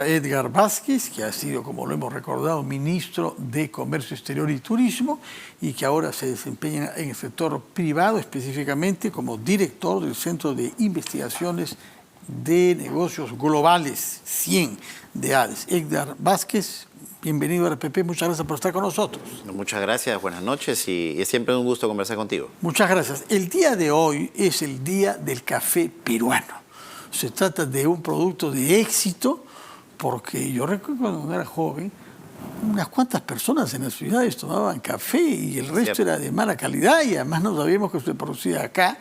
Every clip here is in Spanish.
Edgar Vázquez, que ha sido, como lo hemos recordado, ministro de Comercio Exterior y Turismo y que ahora se desempeña en el sector privado, específicamente como director del Centro de Investigaciones de Negocios Globales 100 de ADES. Edgar Vázquez, bienvenido a RPP, muchas gracias por estar con nosotros. Muchas gracias, buenas noches y es siempre un gusto conversar contigo. Muchas gracias. El día de hoy es el Día del Café Peruano. Se trata de un producto de éxito porque yo recuerdo cuando era joven, unas cuantas personas en las ciudades tomaban café y el resto era de mala calidad y además no sabíamos que se producía acá.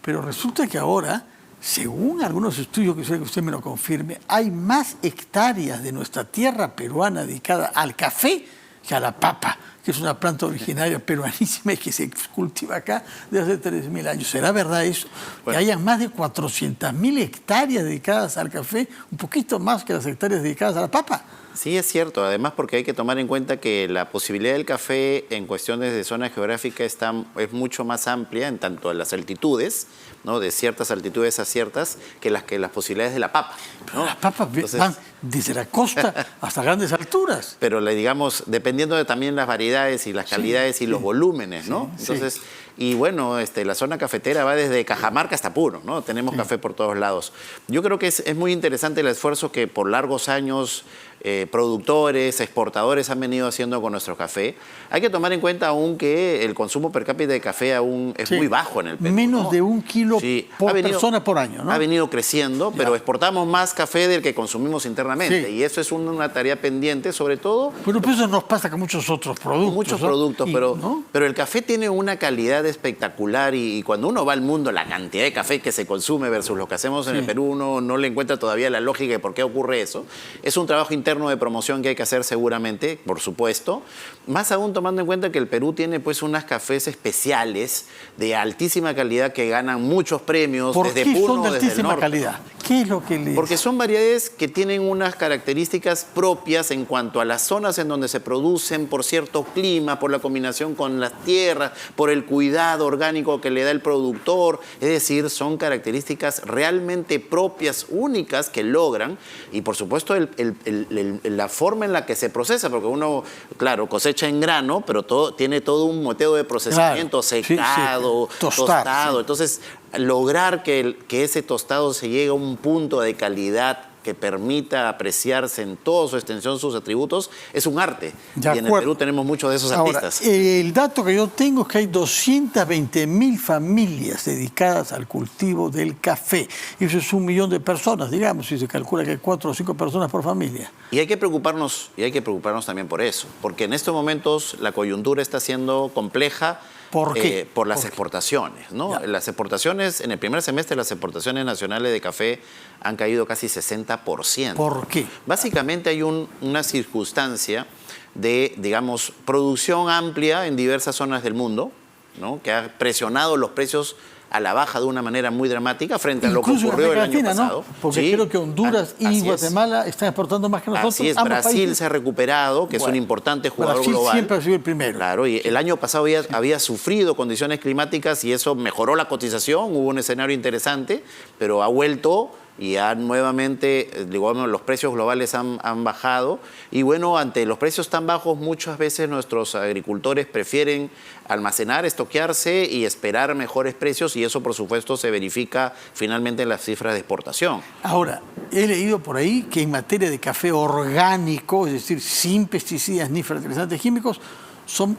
Pero resulta que ahora, según algunos estudios, que usted me lo confirme, hay más hectáreas de nuestra tierra peruana dedicada al café que a la papa, que es una planta originaria peruanísima y que se cultiva acá desde hace 3.000 años. ¿Será verdad eso? Bueno, que hayan más de 400.000 hectáreas dedicadas al café, un poquito más que las hectáreas dedicadas a la papa. Sí, es cierto. Además, porque hay que tomar en cuenta que la posibilidad del café en cuestiones de zona geográfica es mucho más amplia en tanto a las altitudes, ¿no? De ciertas altitudes a ciertas, que las posibilidades de la papa, ¿no? Pero las papas van desde la costa hasta grandes alturas. Pero digamos, dependiendo de también las variedades y las calidades y los volúmenes, ¿no? Entonces, y bueno, la zona cafetera va desde Cajamarca hasta Puno, ¿no? Tenemos café por todos lados. Yo creo que es muy interesante el esfuerzo que por largos años productores, exportadores han venido haciendo con nuestro café. Hay que tomar en cuenta aún que el consumo per cápita de café aún es muy bajo en el Perú. Menos de 1 kilo por persona por año, ¿no? Ha venido creciendo, pero exportamos más café del que consumimos internamente. Y eso es una tarea pendiente, sobre todo. Pero eso nos pasa con muchos otros productos. Muchos productos, pero el café tiene una calidad espectacular y cuando uno va al mundo, la cantidad de café que se consume versus lo que hacemos en el Perú, uno no le encuentra todavía la lógica de por qué ocurre eso. Es un trabajo interno de promoción que hay que hacer seguramente, por supuesto. Más aún tomando en cuenta que el Perú tiene pues unas cafés especiales de altísima calidad que ganan muchos premios desde Puno, son de desde altísima el norte. calidad? ¿Qué es lo que les...? Porque son variedades que tienen unas características propias en cuanto a las zonas en donde se producen, por cierto clima, por la combinación con las tierras, por el cuidado orgánico que le da el productor. Es decir, son características realmente propias, únicas, que logran. Y por supuesto la forma en la que se procesa, porque uno, claro, cosecha en grano, pero tiene todo un método de procesamiento, secado, tostado. Entonces, lograr que ese tostado se llegue a un punto de calidad que permita apreciarse en toda su extensión sus atributos, es un arte. Y en el Perú tenemos muchos de esos artistas. El dato que yo tengo es que hay 220.000 familias dedicadas al cultivo del café. Y eso es 1 millón de personas, digamos, si se calcula que hay 4 o 5 personas por familia. Y hay que preocuparnos también por eso, porque en estos momentos la coyuntura está siendo compleja. ¿Por qué? Por las exportaciones, ¿no? Las exportaciones, en el primer semestre, las exportaciones nacionales de café han caído casi 60%. ¿Por qué? Básicamente hay una circunstancia de, digamos, producción amplia en diversas zonas del mundo, ¿no? Que ha presionado los precios a la baja de una manera muy dramática frente a lo que ocurrió el año pasado. ¿No? Porque creo que Honduras y Guatemala están exportando más que nosotros. Así es, Brasil se ha recuperado, que es un importante jugador global. Brasil siempre ha sido el primero. Claro, y el año pasado había sufrido condiciones climáticas y eso mejoró la cotización, hubo un escenario interesante, pero ha vuelto y nuevamente, digamos, los precios globales han bajado. Y bueno, ante los precios tan bajos, muchas veces nuestros agricultores prefieren almacenar, estoquearse y esperar mejores precios, y eso, por supuesto, se verifica finalmente en las cifras de exportación. Ahora, he leído por ahí que en materia de café orgánico, es decir, sin pesticidas ni fertilizantes químicos,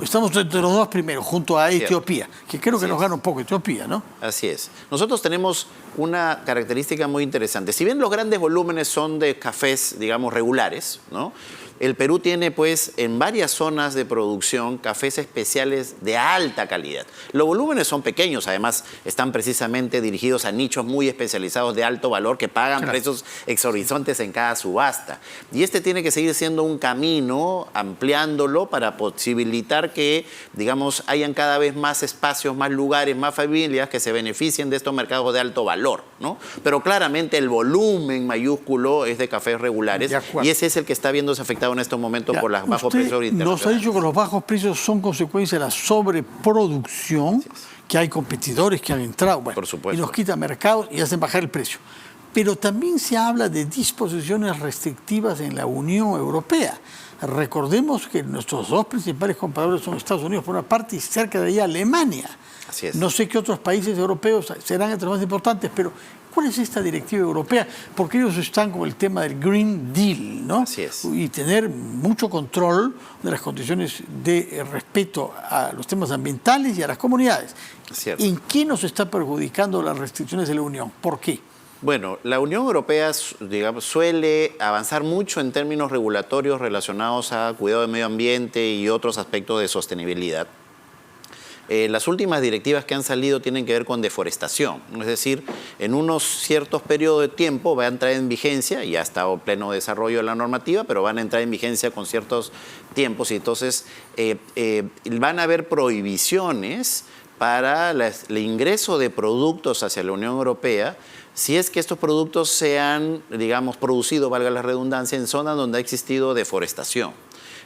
estamos entre los 2 primeros, junto a Etiopía, que creo que nos gana un poco Etiopía, ¿no? Así es. Nosotros tenemos una característica muy interesante. Si bien los grandes volúmenes son de cafés, digamos, regulares, ¿no? El Perú tiene, pues, en varias zonas de producción cafés especiales de alta calidad. Los volúmenes son pequeños, además están precisamente dirigidos a nichos muy especializados de alto valor que pagan precios exorbitantes en cada subasta. Y tiene que seguir siendo un camino, ampliándolo para posibilitar que, digamos, hayan cada vez más espacios, más lugares, más familias que se beneficien de estos mercados de alto valor, ¿no? Pero claramente el volumen mayúsculo es de cafés regulares y ese es el que está viéndose afectado en estos momentos por los bajos precios internacionales. Nos ha dicho que los bajos precios son consecuencia de la sobreproducción, que hay competidores que han entrado, por supuesto, y nos quitan mercados y hacen bajar el precio. pero también se habla de disposiciones restrictivas en la Unión Europea. Recordemos que nuestros dos principales compradores son Estados Unidos por una parte y cerca de allá Alemania. Así es. No sé qué otros países europeos serán entre los más importantes, pero ¿cuál es esta directiva europea? Porque ellos están con el tema del Green Deal, ¿no? Así es. Y tener mucho control de las condiciones de respeto a los temas ambientales y a las comunidades. Cierto. ¿En qué nos está perjudicando las restricciones de la Unión? ¿Por qué? Bueno, la Unión Europea, digamos, suele avanzar mucho en términos regulatorios relacionados a cuidado del medio ambiente y otros aspectos de sostenibilidad. Las últimas directivas que han salido tienen que ver con deforestación, es decir, en unos ciertos periodos de tiempo va a entrar en vigencia, ya está en pleno desarrollo de la normativa, pero van a entrar en vigencia con ciertos tiempos y entonces van a haber prohibiciones para el ingreso de productos hacia la Unión Europea si es que estos productos se han, digamos, producido, valga la redundancia, en zonas donde ha existido deforestación.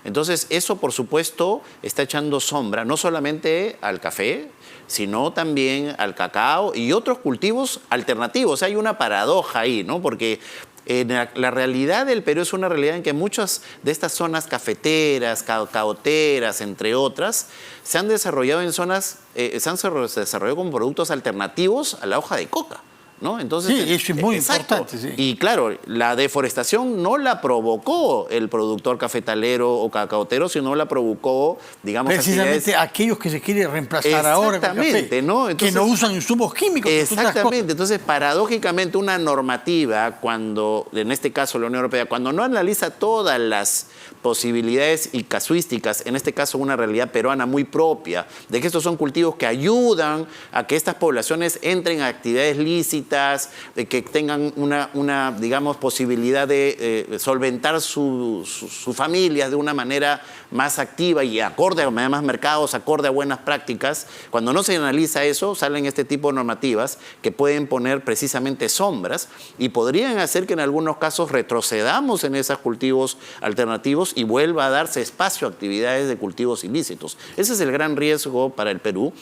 Entonces, eso, por supuesto, está echando sombra no solamente al café, sino también al cacao y otros cultivos alternativos. Hay una paradoja ahí, ¿no? Porque la realidad del Perú es una realidad en que muchas de estas zonas cafeteras, cacaoteras, entre otras, se han desarrollado en zonas, se han desarrollado con productos alternativos a la hoja de coca, ¿no? Entonces, sí, eso es muy importante. Sí. Y claro, la deforestación no la provocó el productor cafetalero o cacaotero, sino la provocó, digamos, precisamente aquellos que se quieren reemplazar ahora con café, ¿no? Entonces, que no usan insumos químicos. Exactamente. Entonces, paradójicamente, una normativa, cuando, en este caso la Unión Europea, cuando no analiza todas las posibilidades y casuísticas, en este caso una realidad peruana muy propia, de que estos son cultivos que ayudan a que estas poblaciones entren a actividades lícitas, de que tengan una digamos, posibilidad de solventar sus familias de una manera más activa y acorde a más mercados, acorde a buenas prácticas. Cuando no se analiza eso, salen este tipo de normativas que pueden poner precisamente sombras y podrían hacer que en algunos casos retrocedamos en esos cultivos alternativos y vuelva a darse espacio a actividades de cultivos ilícitos. Ese es el gran riesgo para el Perú.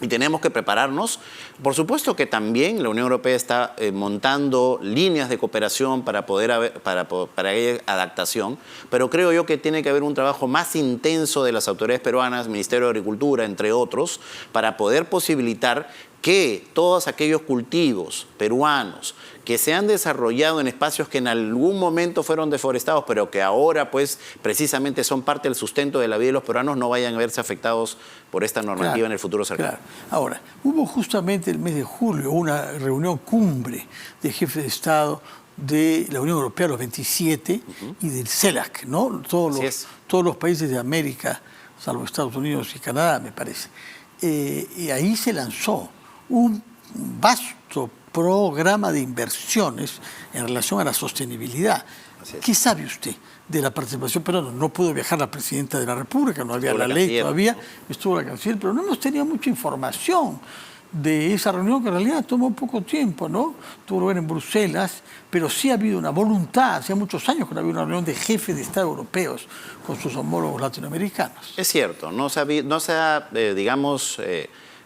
Y tenemos que prepararnos. Por supuesto que también la Unión Europea está montando líneas de cooperación para adaptación, pero creo yo que tiene que haber un trabajo más intenso de las autoridades peruanas, Ministerio de Agricultura, entre otros, para poder posibilitar que todos aquellos cultivos peruanos que se han desarrollado en espacios que en algún momento fueron deforestados, pero que ahora pues precisamente son parte del sustento de la vida de los peruanos, no vayan a verse afectados por esta normativa en el futuro cercano. Claro. Ahora, hubo justamente el mes de julio una reunión cumbre de jefes de Estado de la Unión Europea, los 27, y del CELAC, ¿no? Todos los países de América, salvo Estados Unidos y Canadá, me parece. Y ahí se lanzó un vasto programa de inversiones en relación a la sostenibilidad. ¿Qué sabe usted de la participación peruana? No pudo viajar la presidenta de la República, no había la ley todavía, estuvo la canciller, pero no hemos tenido mucha información de esa reunión que en realidad tomó poco tiempo, ¿no? Tuvo lugar en Bruselas, pero sí ha habido una voluntad, hacía muchos años que no había una reunión de jefes de Estado europeos con sus homólogos latinoamericanos. Es cierto, no se ha digamos,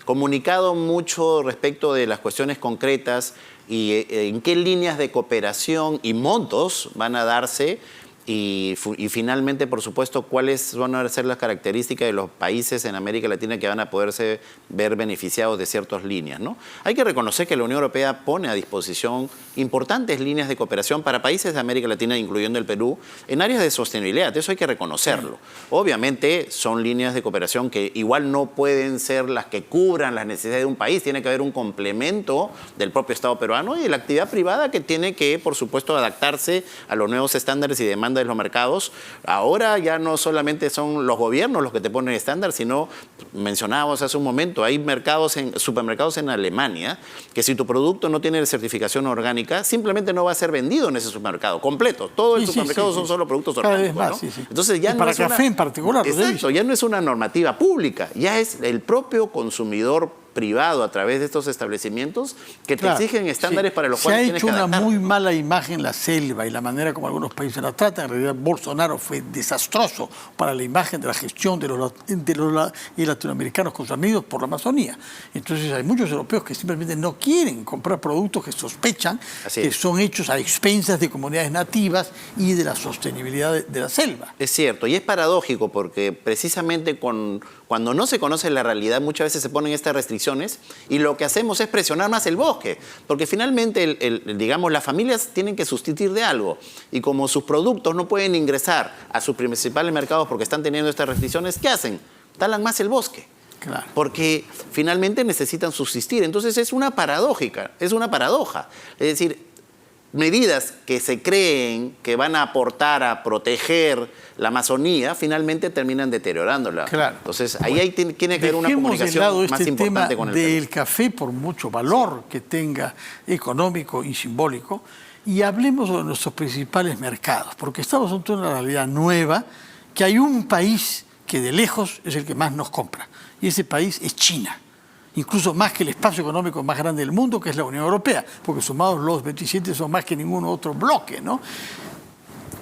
comunicado mucho respecto de las cuestiones concretas y en qué líneas de cooperación y montos van a darse y finalmente, por supuesto, cuáles van a ser las características de los países en América Latina que van a poderse ver beneficiados de ciertas líneas, ¿no? Hay que reconocer que la Unión Europea pone a disposición importantes líneas de cooperación para países de América Latina, incluyendo el Perú, en áreas de sostenibilidad. Eso hay que reconocerlo. Obviamente son líneas de cooperación que igual no pueden ser las que cubran las necesidades de un país. Tiene que haber un complemento del propio Estado peruano y de la actividad privada que tiene que, por supuesto, adaptarse a los nuevos estándares y demandas de los mercados. Ahora ya no solamente son los gobiernos los que te ponen estándar, sino, mencionábamos hace un momento, hay supermercados en Alemania que si tu producto no tiene certificación orgánica, simplemente no va a ser vendido en ese supermercado completo. Todo el supermercado son solo productos orgánicos, más, ¿no? Entonces ya y para café en particular. Exacto, ya no es una normativa pública, ya es el propio consumidor privado a través de estos establecimientos que te exigen estándares para los cuales tienes que Se ha hecho una adaptarte. muy mala imagen la selva y la manera como algunos países la tratan. En realidad, Bolsonaro fue desastroso para la imagen de la gestión de los latinoamericanos con sus amigos por la Amazonía. Entonces, hay muchos europeos que simplemente no quieren comprar productos que sospechan que son hechos a expensas de comunidades nativas y de la sostenibilidad de la selva. Es cierto, y es paradójico porque precisamente cuando no se conoce la realidad muchas veces se ponen estas restricciones y lo que hacemos es presionar más el bosque, porque finalmente digamos, las familias tienen que sustituir de algo y como sus productos no pueden ingresar a sus principales mercados porque están teniendo estas restricciones, ¿qué hacen? Talan más el bosque. Claro. Porque finalmente necesitan subsistir. Entonces es una paradoja. Es decir, medidas que se creen que van a aportar a proteger la Amazonía, finalmente terminan deteriorándola. Claro. Entonces ahí tiene que haber una comunicación de lado más importante con el del café, por mucho valor que tenga económico y simbólico, y hablemos de nuestros principales mercados, porque estamos ante una realidad nueva, que hay un país que de lejos es el que más nos compra, y ese país es China. Incluso más que el espacio económico más grande del mundo, que es la Unión Europea, porque sumados los 27 son más que ningún otro bloque, ¿no?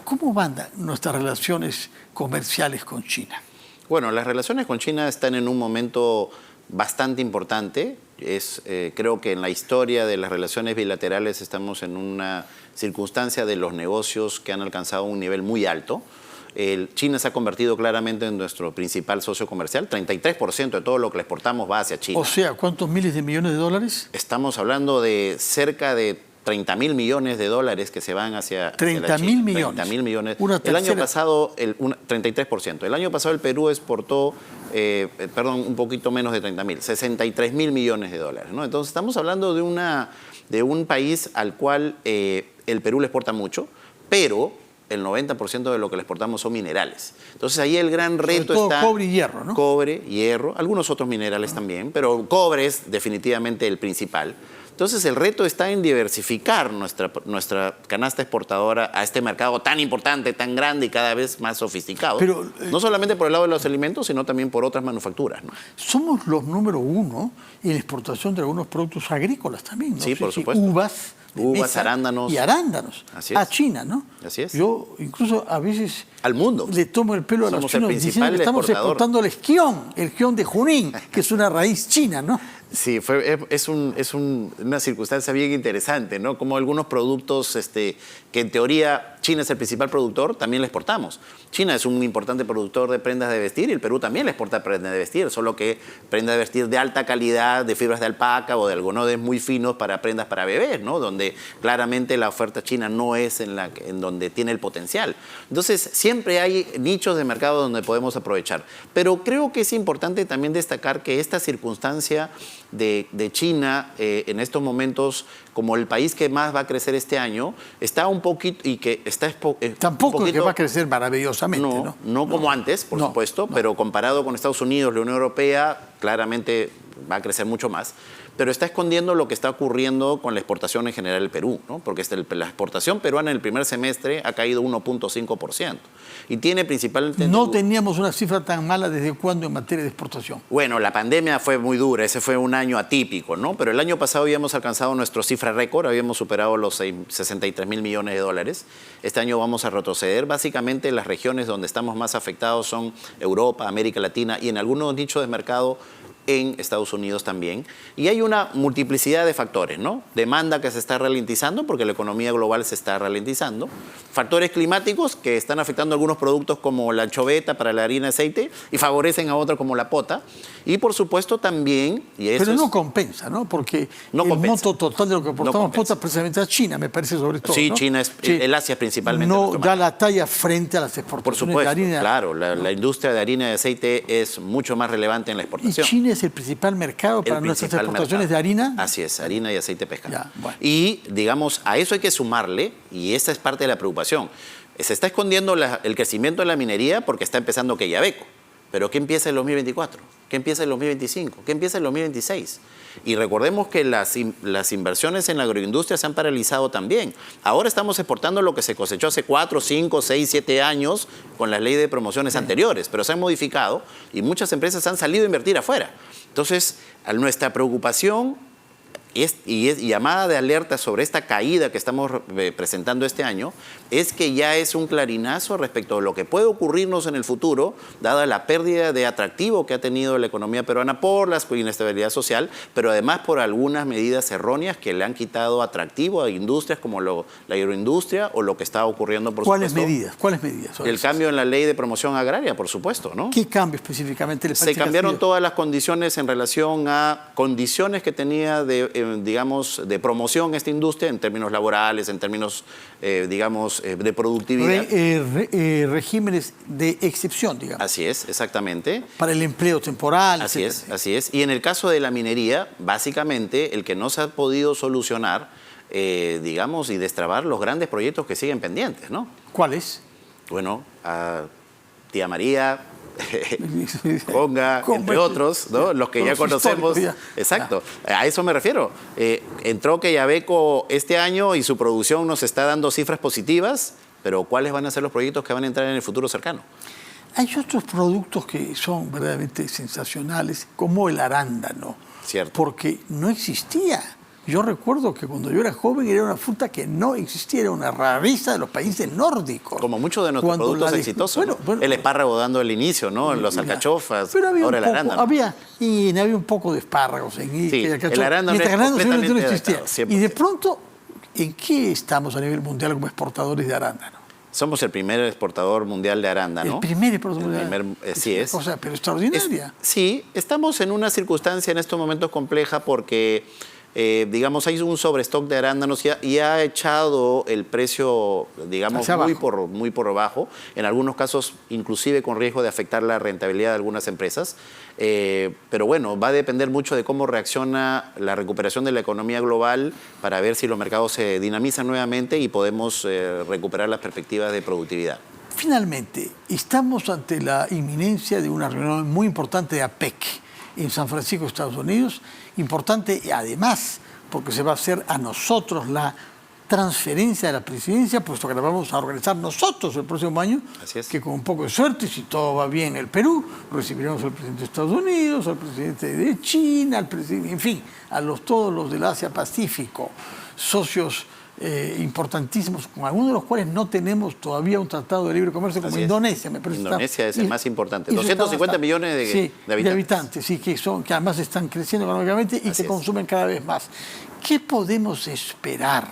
¿Cómo van nuestras relaciones comerciales con China? Bueno, las relaciones con China están en un momento bastante importante. Creo que en la historia de las relaciones bilaterales estamos en una circunstancia de los negocios que han alcanzado un nivel muy alto. China se ha convertido claramente en nuestro principal socio comercial. 33% de todo lo que le exportamos va hacia China. O sea, ¿cuántos miles de millones de dólares? Estamos hablando de cerca de 30.000 millones de dólares que se van hacia 30.000 millones. 30.000 millones. Una el año tercera. pasado, 33%. El año pasado el Perú exportó, un poquito menos de 30.000, 63.000 millones de dólares, ¿no? Entonces estamos hablando de un país al cual el Perú le exporta mucho, pero el 90% de lo que le exportamos son minerales. Entonces ahí el gran reto está... cobre y hierro, ¿no? Cobre, hierro, algunos otros minerales también, pero cobre es definitivamente el principal. Entonces el reto está en diversificar nuestra canasta exportadora a este mercado tan importante, tan grande y cada vez más sofisticado. Pero, no solamente por el lado de los alimentos, sino también por otras manufacturas, ¿no? Somos los número uno en la exportación de algunos productos agrícolas también, ¿no? Sí, por supuesto. Uvas, arándanos. Y arándanos. Así es. A China, ¿no? Así es. Yo incluso a veces... Al mundo. Le tomo el pelo a los Somos el chinos diciendo principal que estamos exportador. exportando el esquión de Junín, que es una raíz china, ¿no? Sí, es una circunstancia bien interesante, ¿no? Como algunos productos que en teoría China es el principal productor, también le exportamos. China es un importante productor de prendas de vestir y el Perú también le exporta prendas de vestir, solo que prendas de vestir de alta calidad, de fibras de alpaca o de algodones muy finos para prendas para bebés, ¿no? Donde claramente la oferta china no es en donde tiene el potencial. Entonces, siempre hay nichos de mercado donde podemos aprovechar. Pero creo que es importante también destacar que esta circunstancia de China en estos momentos, como el país que más va a crecer este año, está un poquito y que está tampoco es que va a crecer maravillosamente, ¿no? No como antes, por supuesto, pero comparado con Estados Unidos, la Unión Europea, claramente va a crecer mucho más. Pero está escondiendo lo que está ocurriendo con la exportación en general del Perú, ¿no? Porque la exportación peruana en el primer semestre ha caído 1.5%. Y tiene principalmente... No teníamos una cifra tan mala desde cuándo en materia de exportación. Bueno, la pandemia fue muy dura, ese fue un año atípico, ¿no? Pero el año pasado habíamos alcanzado nuestra cifra récord, habíamos superado los 63.000 millones de dólares. Este año vamos a retroceder. Básicamente las regiones donde estamos más afectados son Europa, América Latina y en algunos nichos de mercado en Estados Unidos también. Y hay una multiplicidad de factores, ¿no? Demanda que se está ralentizando porque la economía global se está ralentizando. Factores climáticos que están afectando algunos productos como la anchoveta para la harina de aceite y favorecen a otros como la pota. Y por supuesto también... Pero no compensa, ¿no? Porque el monto total de lo que aportamos pota precisamente a China, me parece, sobre todo. Sí, ¿no? China es... El Asia principalmente. No da la talla frente a las exportaciones por supuesto, de harina. Claro, la industria de harina de aceite es mucho más relevante en la exportación. ¿Y China es el principal mercado para nuestras exportaciones de harina? Así es, harina y aceite pescado. Ya, bueno. Y, digamos, a eso hay que sumarle, y esa es parte de la preocupación, se está escondiendo el crecimiento de la minería porque está empezando Quellaveco. Pero ¿qué empieza en el 2024? ¿Qué empieza en el 2025? ¿Qué empieza en el 2026? Y recordemos que las inversiones en la agroindustria se han paralizado también. Ahora estamos exportando lo que se cosechó hace 4, 5, 6, 7 años con las leyes de promociones anteriores, pero se han modificado y muchas empresas han salido a invertir afuera. Entonces, nuestra preocupación y llamada de alerta sobre esta caída que estamos presentando este año, es que ya es un clarinazo respecto a lo que puede ocurrirnos en el futuro, dada la pérdida de atractivo que ha tenido la economía peruana por la inestabilidad social, pero además por algunas medidas erróneas que le han quitado atractivo a industrias como la agroindustria o lo que está ocurriendo, por supuesto. ¿Cuáles medidas? El cambio en la ley de promoción agraria, por supuesto, ¿no? ¿Qué cambio específicamente? Se cambiaron todas las condiciones en relación a condiciones que tenía digamos, de promoción esta industria en términos laborales, en términos, digamos, de productividad. Regímenes de excepción, digamos. Así es, exactamente. Para el empleo temporal. Así es, así es. Y en el caso de la minería, básicamente, el que no se ha podido solucionar, digamos, y destrabar los grandes proyectos que siguen pendientes, ¿no? ¿Cuáles? Bueno, a Tía María, Conga, entre otros, ¿no? Los que ya conocemos. Exacto, a eso me refiero. Entró Quellaveco este año y su producción nos está dando cifras positivas, pero ¿cuáles van a ser los proyectos que van a entrar en el futuro cercano? Hay otros productos que son verdaderamente sensacionales, como el arándano. Cierto. Porque no existía. Yo recuerdo que cuando yo era joven era una fruta que no existía, era una rareza de los países nórdicos. Como muchos de nuestros productos exitosos. Bueno, el espárrago dando el inicio, ¿no? Los alcachofas, ahora el arándano. Había un poco de espárragos en sí, el arándano no existía. Y de pronto, ¿en qué estamos a nivel mundial como exportadores de arándano? Somos el primer exportador mundial de arándano. El primer exportador mundial. Sí es. O sea, pero extraordinaria. Sí, estamos en una circunstancia en estos momentos compleja porque... digamos, hay un sobrestock de arándanos y ha echado el precio, digamos, muy por abajo, en algunos casos inclusive con riesgo de afectar la rentabilidad de algunas empresas. Pero bueno, va a depender mucho de cómo reacciona la recuperación de la economía global para ver si los mercados se dinamizan nuevamente y podemos recuperar las perspectivas de productividad. Finalmente, estamos ante la inminencia de una reunión muy importante de APEC en San Francisco, Estados Unidos, importante además porque se va a hacer a nosotros la transferencia de la presidencia, puesto que la vamos a organizar nosotros el próximo año. Así es. Que con un poco de suerte, si todo va bien en el Perú, recibiremos al presidente de Estados Unidos, al presidente de China, al presidente, en fin, todos los del Asia-Pacífico, socios importantísimos, con algunos de los cuales no tenemos todavía un tratado de libre comercio, como Indonesia, me parece. Indonesia es el más importante. 250 millones de habitantes. Sí, que además están creciendo económicamente y que consumen cada vez más. ¿Qué podemos esperar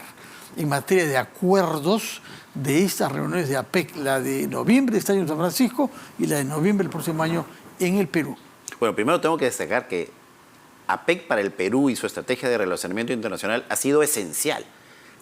en materia de acuerdos de estas reuniones de APEC, la de noviembre de este año en San Francisco y la de noviembre del próximo año en el Perú? Bueno, primero tengo que destacar que APEC para el Perú y su estrategia de relacionamiento internacional ha sido esencial.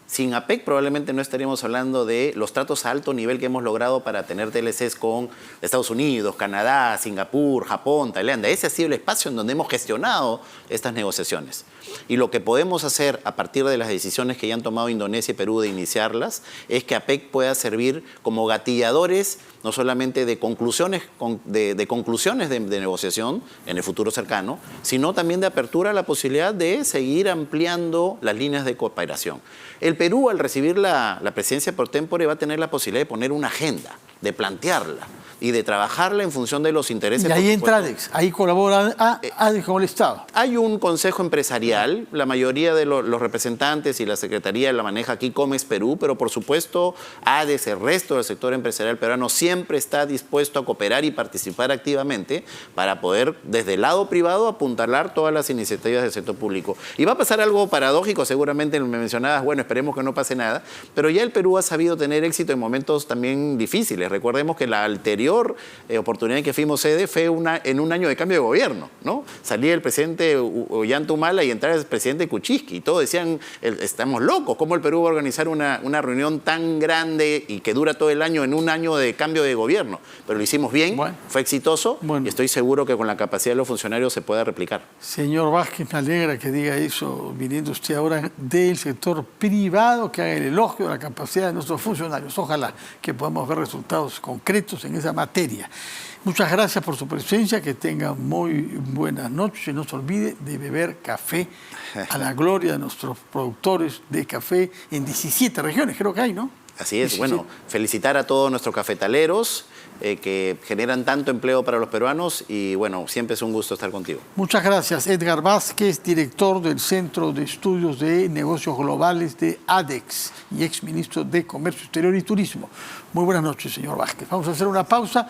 Sin APEC probablemente no estaríamos hablando de los tratos a alto nivel que hemos logrado para tener TLCs con Estados Unidos, Canadá, Singapur, Japón, Tailandia. Ese ha sido el espacio en donde hemos gestionado estas negociaciones. Y lo que podemos hacer a partir de las decisiones que ya han tomado Indonesia y Perú de iniciarlas es que APEC pueda servir como gatilladores no solamente de conclusiones de negociación en el futuro cercano, sino también de apertura a la posibilidad de seguir ampliando las líneas de cooperación. El Perú, al recibir la presidencia por tempore, va a tener la posibilidad de poner una agenda, de plantearla y de trabajarla en función de los intereses. Y ahí entra ADEX, ahí colabora ADEX con el Estado. Hay un consejo empresarial, la mayoría de los representantes y la secretaría la maneja aquí Comex Perú, pero por supuesto ADEX, el resto del sector empresarial peruano, siempre está dispuesto a cooperar y participar activamente para poder, desde el lado privado, apuntalar todas las iniciativas del sector público. Y va a pasar algo paradójico, seguramente me mencionabas, bueno, esperemos que no pase nada, pero ya el Perú ha sabido tener éxito en momentos también difíciles. Recordemos que la anterior oportunidad en que fuimos sede fue en un año de cambio de gobierno, ¿no? Salía el presidente Ollanta y entraba el presidente Kuczynski y todos decían, estamos locos, ¿cómo el Perú va a organizar una reunión tan grande y que dura todo el año en un año de cambio de gobierno? Pero lo hicimos bien, fue exitoso y estoy seguro que con la capacidad de los funcionarios se pueda replicar. Señor Vázquez, me alegra que diga eso, viniendo usted ahora del sector privado, que haga el elogio de la capacidad de nuestros funcionarios. Ojalá que podamos ver resultados concretos en esa materia. Muchas gracias por su presencia, que tengan muy buenas noches y no se olvide de beber café a la gloria de nuestros productores de café en 17 regiones, creo que hay, ¿no? Así es, 17. bueno, felicitar a todos nuestros cafetaleros que generan tanto empleo para los peruanos y bueno, siempre es un gusto estar contigo. Muchas gracias. Edgar Vázquez, director del Centro de Estudios de Negocios Globales de ADEX y exministro de Comercio Exterior y Turismo. Muy buenas noches, señor Vázquez. Vamos a hacer una pausa